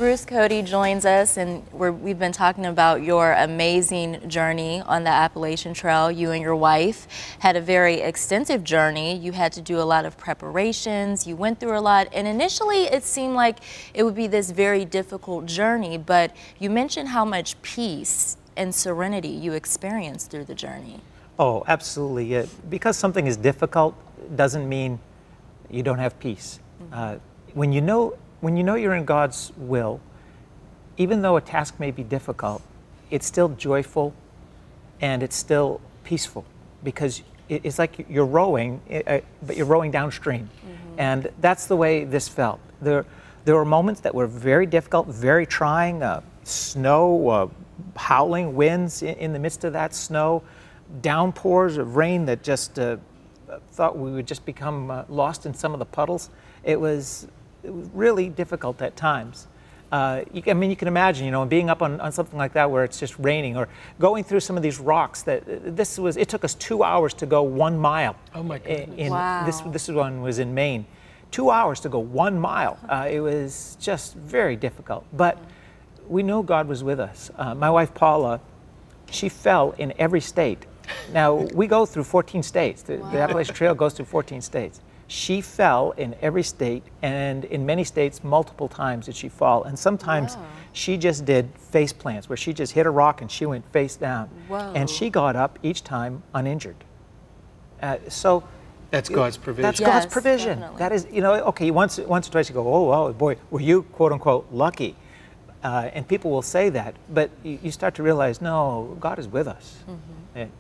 Bruce Cote joins us, and we've been talking about your amazing journey on the Appalachian Trail. You and your wife had a very extensive journey. You had to do a lot of preparations. You went through a lot, and initially it seemed like it would be this very difficult journey, but you mentioned how much peace and serenity you experienced through the journey. Oh, absolutely. Because something is difficult doesn't mean you don't have peace. When you know you're in God's will, even though a task may be difficult, it's still joyful and it's still peaceful, because it's like you're rowing, but you're rowing downstream. And that's the way this felt. There were moments that were very difficult, very trying, snow, howling winds in the midst of that snow, downpours of rain that just thought we would just become lost in some of the puddles. It was really difficult at times. I mean, you can imagine, being up on something like that where it's just raining, or going through some of these rocks. It took us 2 hours to go 1 mile. Oh my goodness. Wow. This one was in Maine. 2 hours to go 1 mile. It was just very difficult. But we know God was with us. My wife Paula, she fell in every state. Now, we go through 14 states. The Appalachian Trail goes through 14 states. She fell in every state, and in many states multiple times did she fall. And sometimes she just did face plants, where she just hit a rock and she went face down. And she got up each time uninjured. So that's God's provision. That's God's provision. Definitely. That is, okay, once or twice you go, oh boy, were you quote unquote lucky? And people will say that, but you start to realize, no, God is with us.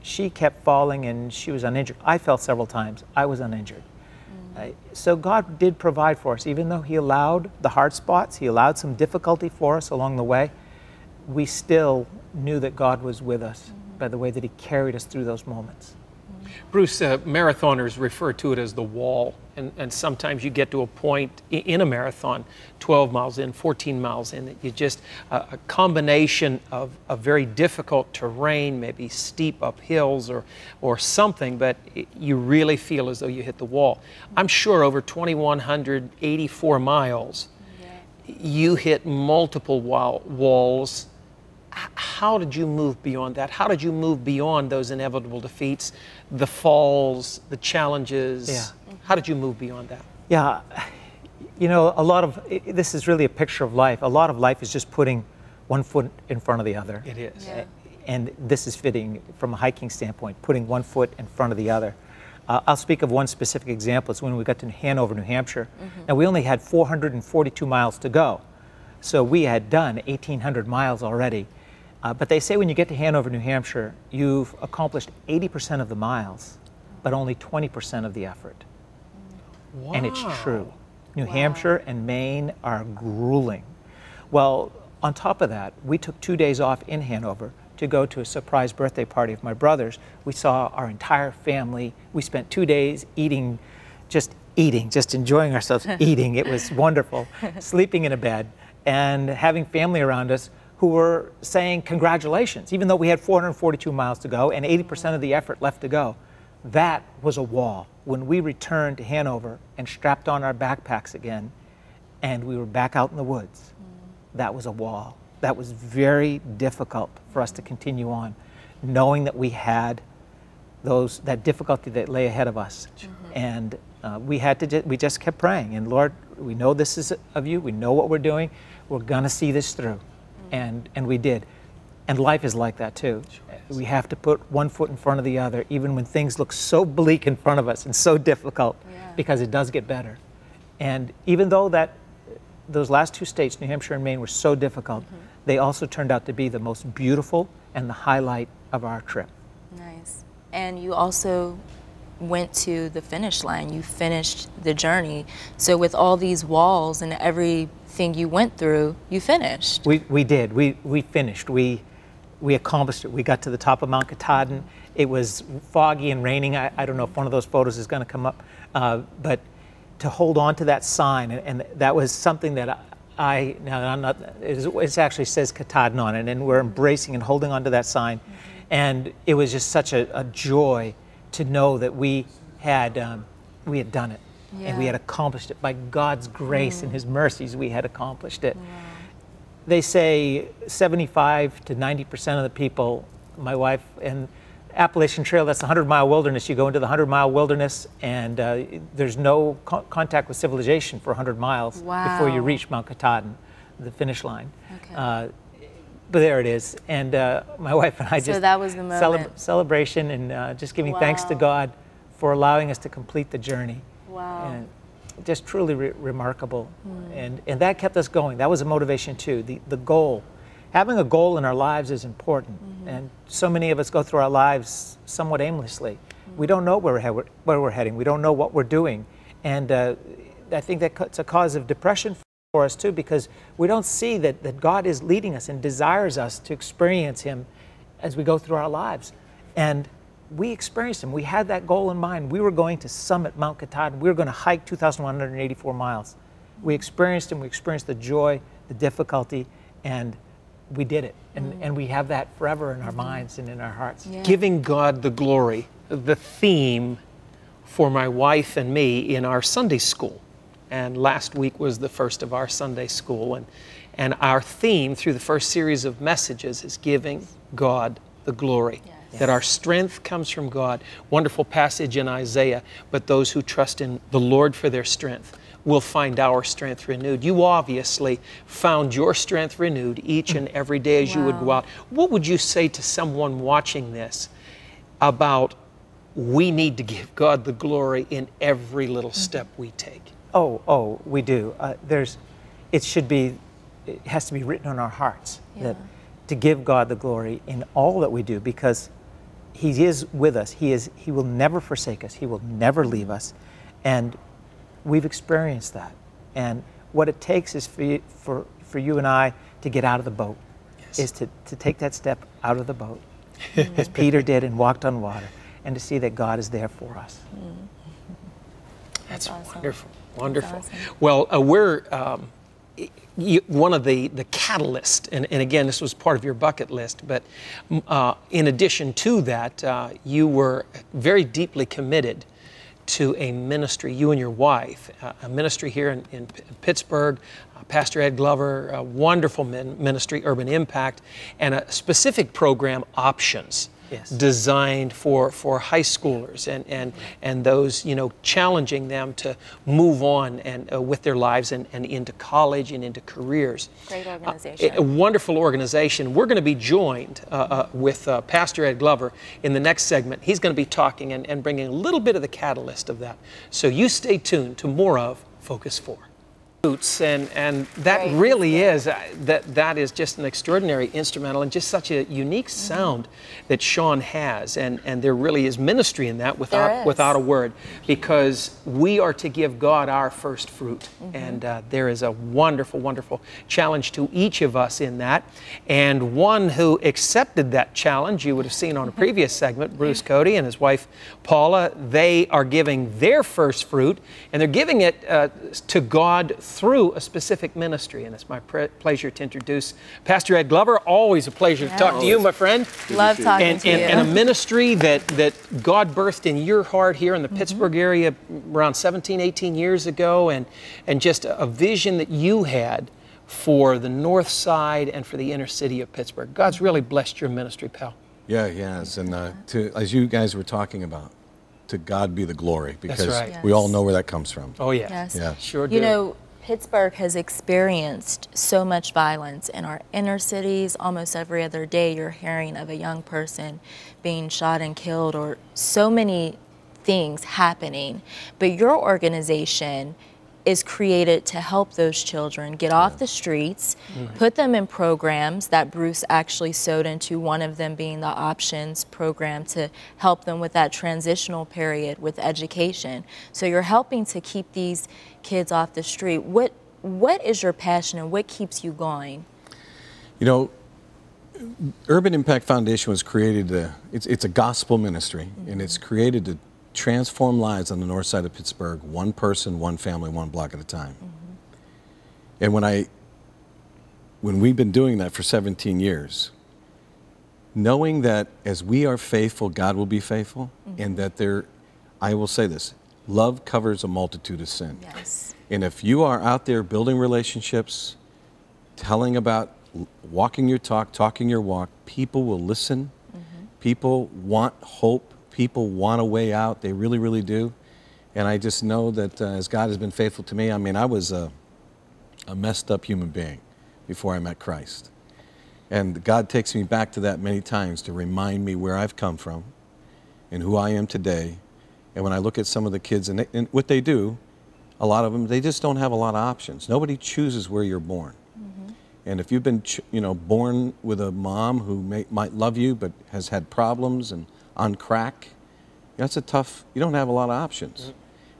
She kept falling and she was uninjured. I fell several times. I was uninjured. So God did provide for us. Even though He allowed the hard spots, He allowed some difficulty for us along the way, we still knew that God was with us by the way that He carried us through those moments. Bruce, marathoners refer to it as the wall, and sometimes you get to a point in a marathon, 12 miles in, 14 miles in, that you just, a combination of a very difficult terrain, maybe steep up hills or something, but you really feel as though you hit the wall. I'm sure over 2,184 miles, you hit multiple walls. How did you move beyond that? How did you move beyond those inevitable defeats, the falls, the challenges? How did you move beyond that? Yeah, a lot of, this is really a picture of life. A lot of life is just putting one foot in front of the other. It is. And this is fitting from a hiking standpoint, putting one foot in front of the other. I'll speak of one specific example. It's when we got to Hanover, New Hampshire. And we only had 442 miles to go. So we had done 1,800 miles already. But they say when you get to Hanover, New Hampshire, you've accomplished 80% of the miles, but only 20% of the effort. Wow. And it's true. New Hampshire and Maine are grueling. Well, on top of that, we took 2 days off in Hanover to go to a surprise birthday party of my brother's. We saw our entire family. We spent 2 days just enjoying ourselves eating. It was wonderful. Sleeping in a bed and having family around us who were saying congratulations, even though we had 442 miles to go and 80% of the effort left to go. That was a wall. When we returned to Hanover and strapped on our backpacks again, and we were back out in the woods, that was a wall. That was very difficult for us to continue on, knowing that we had that difficulty that lay ahead of us. And we just kept praying, and Lord, we know this is of you, we know what we're doing, we're gonna see this through. And we did. And life is like that too. We have to put one foot in front of the other, even when things look so bleak in front of us and so difficult, because it does get better. And even though those last 2 states, New Hampshire and Maine, were so difficult, they also turned out to be the most beautiful and the highlight of our trip. Nice. And you also went to the finish line. You finished the journey. So with all these walls and everything you went through, you finished. We did. We finished. We accomplished it. We got to the top of Mount Katahdin. It was foggy and raining. I don't know if one of those photos is going to come up, but to hold on to that sign, and that was something that it actually says Katahdin on it, and we're embracing and holding on to that sign. And it was just such a joy to know that we had done it, and we had accomplished it. By God's grace and His mercies, we had accomplished it. they say 75 to 90% of the people, my wife, and Appalachian Trail, that's the 100-mile wilderness. You go into the 100-mile wilderness, and there's no contact with civilization for 100 miles before you reach Mount Katahdin, the finish line. Okay. But there it is. And my wife and I just, that was the moment. Celebration and just giving thanks to God for allowing us to complete the journey. Wow. And just truly remarkable. And that kept us going. That was a motivation too, the goal. Having a goal in our lives is important. And so many of us go through our lives somewhat aimlessly. We don't know where we're heading. We don't know what we're doing. And I think that's a cause of depression for us too, because we don't see that God is leading us and desires us to experience Him as we go through our lives. And we experienced Him. We had that goal in mind. We were going to summit Mount Katahdin. We were going to hike 2,184 miles. We experienced Him. We experienced the joy, the difficulty, and we did it. And we have that forever in our minds and in our hearts. Yeah. Giving God the glory, the theme for my wife and me in our Sunday school. And last week was the first of our Sunday school. And our theme through the first series of messages is giving God the glory. Yes. That our strength comes from God. Wonderful passage in Isaiah. But those who trust in the Lord for their strength will find our strength renewed. You obviously found your strength renewed each and every day as you would go out. What would you say to someone watching this about we need to give God the glory in every little step we take? Oh, we do. It has to be written on our hearts that to give God the glory in all that we do, because He is with us. He will never forsake us. He will never leave us. And we've experienced that. And what it takes is for you and I to get out of the boat, is to take that step out of the boat, as Peter did and walked on water, and to see that God is there for us. That's awesome. Wonderful. Wonderful. Awesome. Well, we're one of the catalysts, and again, this was part of your bucket list, but in addition to that, you were very deeply committed to a ministry, you and your wife, a ministry here in Pittsburgh, Pastor Ed Glover, a wonderful ministry, Urban Impact, and a specific program, Options. Yes. Designed for high schoolers and those, you know, challenging them to move on and with their lives and into college and into careers. Great organization. A wonderful organization. We're going to be joined with Pastor Ed Glover in the next segment. He's going to be talking and bringing a little bit of the catalyst of that. So you stay tuned to more of Focus 4. And that really is, that is just an extraordinary instrumental and just such a unique sound that Sean has, and there really is ministry in that without a word, because we are to give God our first fruit, and there is a wonderful, wonderful challenge to each of us in that, and one who accepted that challenge, you would have seen on a previous segment, Bruce Cote and his wife Paula, they are giving their first fruit, and they're giving it to God through a specific ministry. And it's my pleasure to introduce Pastor Ed Glover. Always a pleasure to talk to you, my friend. Love talking to you. And a ministry that God birthed in your heart here in the Pittsburgh area around 17, 18 years ago, and just a vision that you had for the north side and for the inner city of Pittsburgh. God's really blessed your ministry, pal. Yeah, he has. And as you guys were talking about, to God be the glory, because we all know where that comes from. Oh, yeah. Yes. Yeah. Sure do. You know, Pittsburgh has experienced so much violence in our inner cities. Almost every other day you're hearing of a young person being shot and killed, or so many things happening. But your organization is created to help those children get off the streets, put them in programs that Bruce actually sewed into, one of them being the Options program to help them with that transitional period with education. So you're helping to keep these kids off the street. What is your passion and what keeps you going? You know, Urban Impact Foundation was created, it's a gospel ministry, and it's created to transform lives on the north side of Pittsburgh, one person, one family, one block at a time. And when we've been doing that for 17 years, knowing that as we are faithful, God will be faithful, and that I will say this, love covers a multitude of sin. Yes. And if you are out there building relationships, telling about walking your talk, talking your walk. People will listen. People want hope. People want a way out. They really, really do. And I just know that as God has been faithful to me, I mean, I was a messed up human being before I met Christ. And God takes me back to that many times to remind me where I've come from and who I am today. And when I look at some of the kids and what they do, a lot of them, they just don't have a lot of options. Nobody chooses where you're born. And if you've been, born with a mom who might love you but has had problems and on crack, that's a tough, you don't have a lot of options.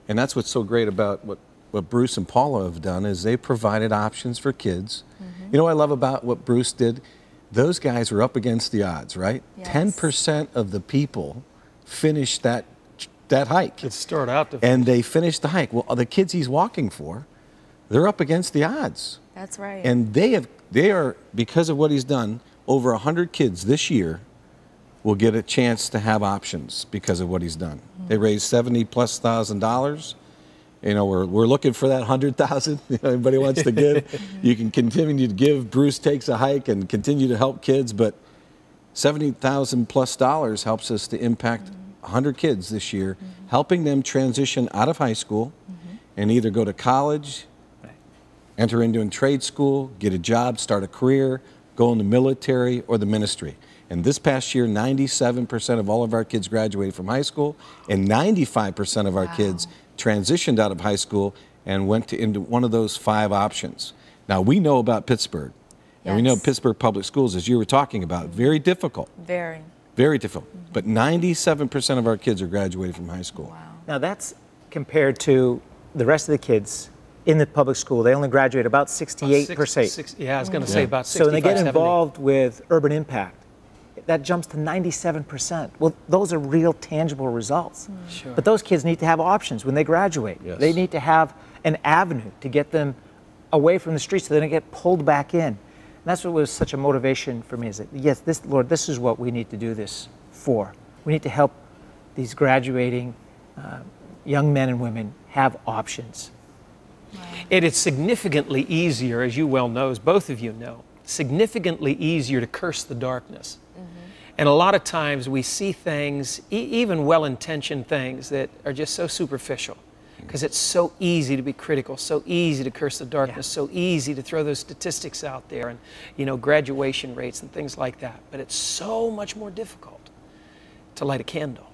And that's what's so great about what Bruce and Paula have done is they provided options for kids. You know what I love about what Bruce did? Those guys were up against the odds, right? Yes. 10% of the people finished that hike. It started out to and they finished the hike. Well, the kids he's walking for, they're up against the odds. That's right. And they are, because of what he's done, over 100 kids this year will get a chance to have options because of what he's done. They raised $70,000+. We're looking for that 100,000. Anybody wants to give, you can continue to give. Bruce takes a hike and continue to help kids, but $70,000+ helps us to impact 100 kids this year, helping them transition out of high school and either go to college, enter into a trade school, get a job, start a career, go in the military or the ministry. And this past year, 97% of all of our kids graduated from high school, and 95% of our kids transitioned out of high school and went into one of those 5 options. Now, we know about Pittsburgh, and we know Pittsburgh Public Schools, as you were talking about, very difficult. Very. Very difficult. But 97% of our kids are graduated from high school. Wow. Now that's compared to the rest of the kids in the public school. They only graduate about 68%. Yeah, I was going to say about 65, So when they get 70. involved with urban impact, that jumps to 97%. Well, those are real tangible results. Sure. But those kids need to have options when they graduate. Yes. They need to have an avenue to get them away from the streets so they don't get pulled back in. And that's what was such a motivation for me, is that, yes, Lord, this is what we need to do this for. We need to help these graduating young men and women have options. It is significantly easier, as you well know, as both of you know, significantly easier to curse the darkness. And a lot of times we see things, even well-intentioned things, that are just so superficial. Because it's so easy to be critical, so easy to curse the darkness, so easy to throw those statistics out there and, graduation rates and things like that. But it's so much more difficult to light a candle,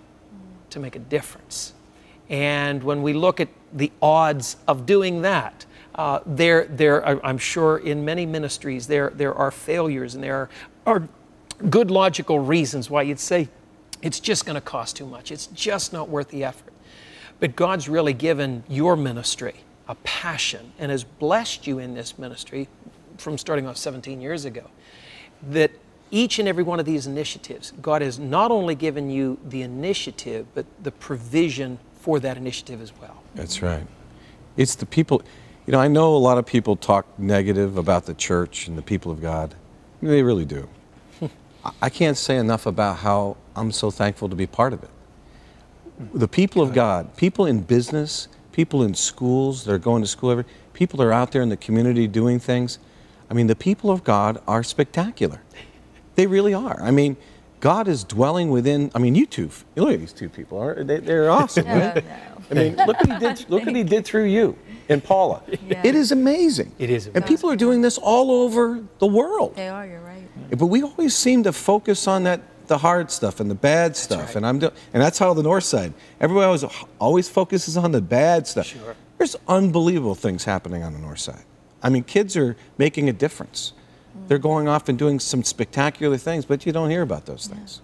to make a difference. And when we look at the odds of doing that, I'm sure in many ministries there are failures, and there are good logical reasons why you'd say it's just going to cost too much. It's just not worth the effort. But God's really given your ministry a passion and has blessed you in this ministry from starting off 17 years ago, that each and every one of these initiatives, God has not only given you the initiative, but the provision for that initiative as well. That's right. It's the people, I know a lot of people talk negative about the church and the people of God. They really do. I can't say enough about how I'm so thankful to be part of it. The people of God, people in business, people in schools, they're going to school, people are out there in the community doing things. I mean, the people of God are spectacular. They really are. I mean, God is dwelling within, you two, look at these two people, they're awesome, right? I mean, look what he did through you and Paula. Yeah. It is amazing. It is amazing. And people are doing this all over the world. They are, you're right. But we always seem to focus on the hard stuff and the bad stuff. Right. And that's how the North Side, everybody always focuses on the bad stuff. Sure. There's unbelievable things happening on the North Side. I mean, kids are making a difference. They're going off and doing some spectacular things, but you don't hear about those things.